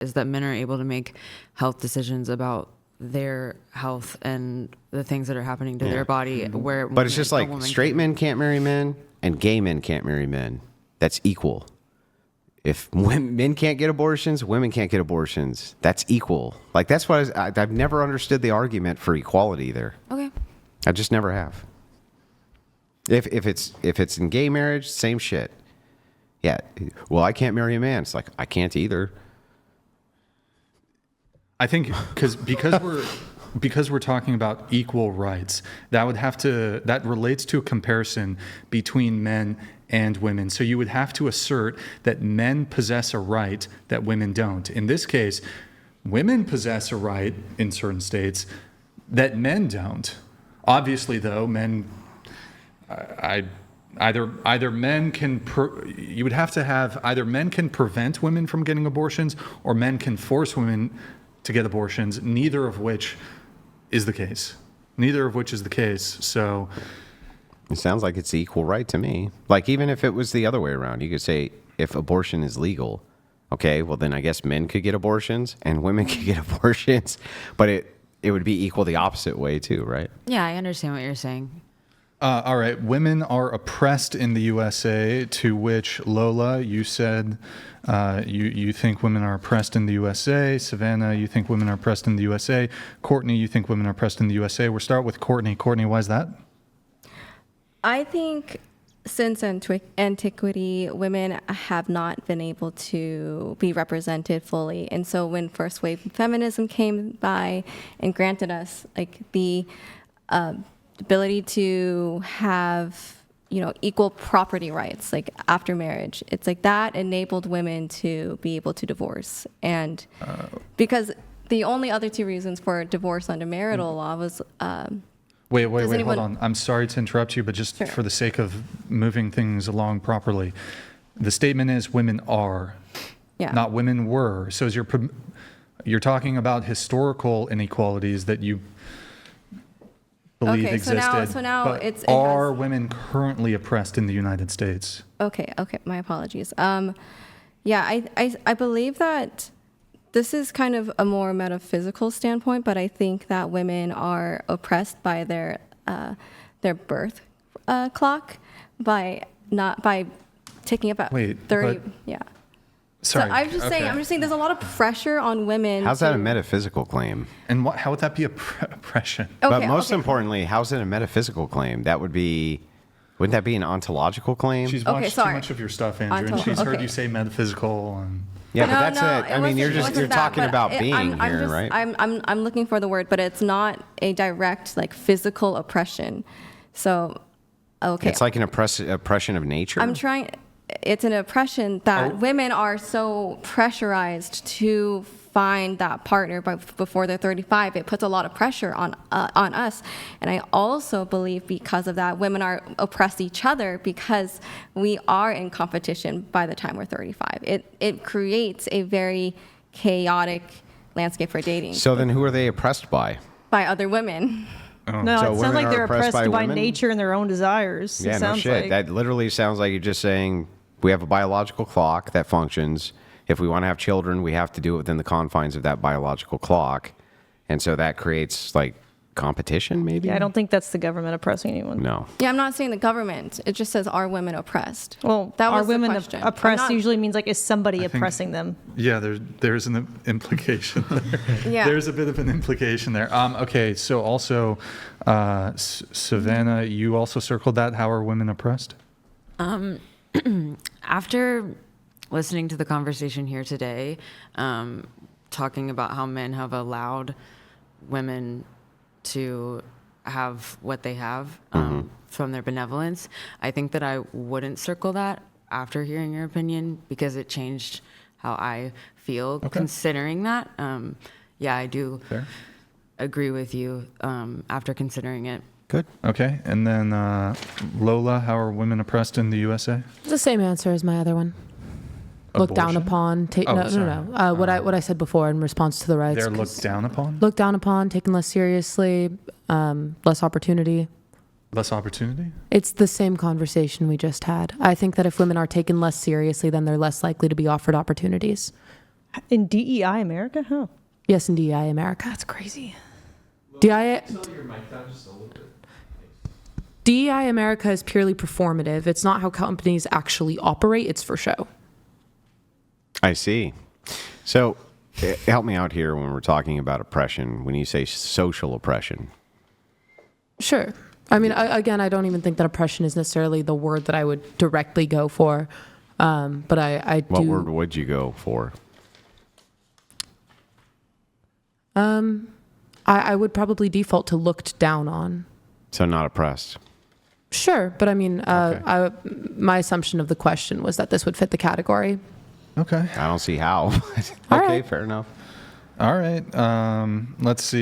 is that men are able to make health decisions about their health and the things that are happening to their body. But it's just like straight men can't marry men and gay men can't marry men. That's equal. If men can't get abortions, women can't get abortions. That's equal. Like, that's what I've never understood the argument for equality there. Okay. I just never have. If it's in gay marriage, same shit. Yeah. Well, I can't marry a man. It's like, I can't either. I think because we're talking about equal rights, that relates to a comparison between men and women. So you would have to assert that men possess a right that women don't. In this case, women possess a right in certain states that men don't. Obviously, though, men, either men can, you would have to have either men can prevent women from getting abortions or men can force women to get abortions, neither of which is the case. So it sounds like it's equal right to me. Like, even if it was the other way around, you could say if abortion is legal, okay, well then I guess men could get abortions and women could get abortions, but it would be equal the opposite way too, right? Yeah, I understand what you're saying. All right, women are oppressed in the USA, to which, Lola, you said you think women are oppressed in the USA. Savannah, you think women are oppressed in the USA. Courtney, you think women are oppressed in the USA. We'll start with Courtney. Courtney, why is that? I think since antiquity, women have not been able to be represented fully. And so when first wave feminism came by and granted us like the ability to have, equal property rights, like after marriage, it's like that enabled women to be able to divorce. And because the only other two reasons for divorce under marital law was Wait, hold on. I'm sorry to interrupt you, but just Sure. for the sake of moving things along properly, the statement is women are, not women were. So as you're talking about historical inequalities that you believe existed. So now but are women currently oppressed in the United States? Okay, my apologies. I believe that this is kind of a more metaphysical standpoint, but I think that women are oppressed by their birth clock by taking about 30. Sorry. So I'm just saying there's a lot of pressure on women. How's that a metaphysical claim? And how would that be oppression? But most importantly, how's it a metaphysical claim? Wouldn't that be an ontological claim? She's watched too much of your stuff, Andrew, and she's heard you say metaphysical. And yeah, but that's it. I mean, you're talking about being here, right? I'm looking for the word, but it's not a direct like physical oppression. So, okay. It's like an oppression of nature. It's an oppression that women are so pressurized to find that partner before they're 35. It puts a lot of pressure on us. And I also believe because of that, women are oppressed each other because we are in competition by the time we're 35. It creates a very chaotic landscape for dating. So then who are they oppressed by? By other women. Oh. No, so it sounds like they're oppressed by nature and their own desires. Yeah, no shit. That literally sounds like you're just saying we have a biological clock that functions. If we want to have children, we have to do it within the confines of that biological clock. And so that creates like competition, maybe? Yeah, I don't think that's the government oppressing anyone. No. Yeah, I'm not saying the government. It just says, are women oppressed? Well, that was are women the question. oppressed usually means like, is somebody oppressing them? Yeah, there's an implication there. Yeah. There's a bit of an implication there. Okay, so also, Savannah, you also circled that. How are women oppressed? After listening to the conversation here today, talking about how men have allowed women to have what they have from their benevolence, I think that I wouldn't circle that after hearing your opinion because it changed how I feel considering that. I do agree with you after considering it. Good. Okay, and then Lola, how are women oppressed in the USA? The same answer as my other one. Looked down upon. No. What I said before in response to the rights. They're looked down upon? Looked down upon, taken less seriously, less opportunity. Less opportunity? It's the same conversation we just had. I think that if women are taken less seriously, then they're less likely to be offered opportunities. In DEI America? Huh. Yes, in DEI America. That's crazy. DEI America is purely performative. It's not how companies actually operate. It's for show. I see. So help me out here when we're talking about oppression, when you say social oppression. Sure. I mean, again, I don't even think that oppression is necessarily the word that I would directly go for. But I do. What word would you go for? I would probably default to looked down on. So not oppressed. Sure. But I mean, Okay. my assumption of the question was that this would fit the category. Okay. I don't see how. All Okay, right. fair enough. All right. Let's see.